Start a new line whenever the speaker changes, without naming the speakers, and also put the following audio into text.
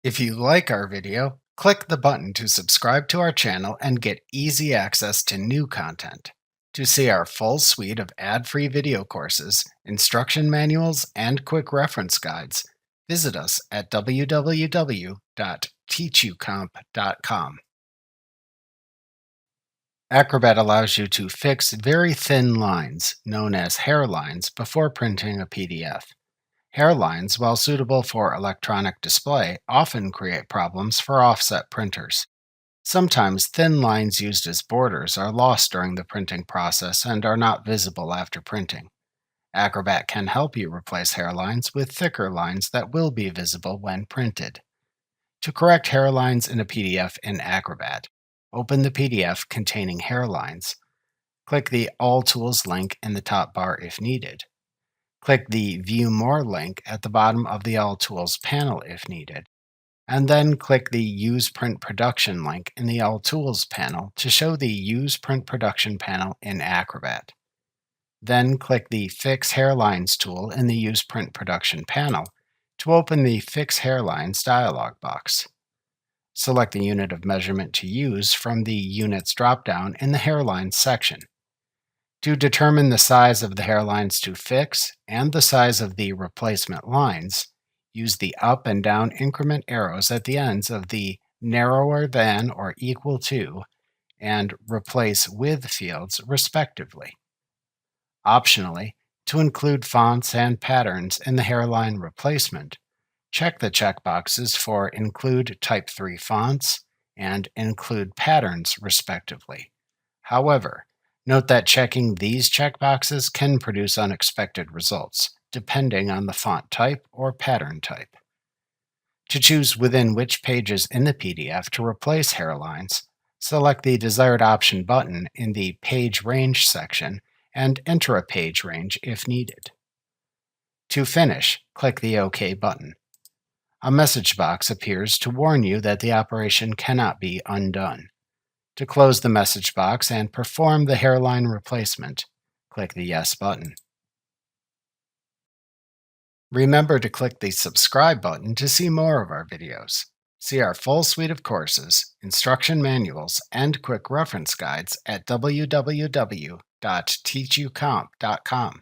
If you like our video, click the button to subscribe to our channel and get easy access to new content. To see our full suite of ad-free video courses, instruction manuals, and quick reference guides, visit us at www.teachucomp.com. Acrobat allows you to fix very thin lines, known as hairlines, before printing a PDF. Hairlines, while suitable for electronic display, often create problems for offset printers. Sometimes thin lines used as borders are lost during the printing process and are not visible after printing. Acrobat can help you replace hairlines with thicker lines that will be visible when printed. To correct hairlines in a PDF in Acrobat, open the PDF containing hairlines. Click the All Tools link in the top bar if needed. Click the View More link at the bottom of the All Tools panel if needed, and then click the Use Print Production link in the All Tools panel to show the Use Print Production panel in Acrobat. Then click the Fix Hairlines tool in the Use Print Production panel to open the Fix Hairlines dialog box. Select the unit of measurement to use from the Units dropdown in the Hairlines section. To determine the size of the hairlines to fix and the size of the replacement lines, use the up and down increment arrows at the ends of the narrower than or equal to and replace with fields, respectively. Optionally, to include fonts and patterns in the hairline replacement, check the checkboxes for Include Type 3 fonts and Include patterns, respectively. However, note that checking these checkboxes can produce unexpected results, depending on the font type or pattern type. To choose within which pages in the PDF to replace hairlines, select the desired option button in the Page Range section and enter a page range if needed. To finish, click the OK button. A message box appears to warn you that the operation cannot be undone. To close the message box and perform the hairline replacement, click the Yes button. Remember to click the subscribe button to see more of our videos. See our full suite of courses, instruction manuals, and quick reference guides at www.teachucomp.com.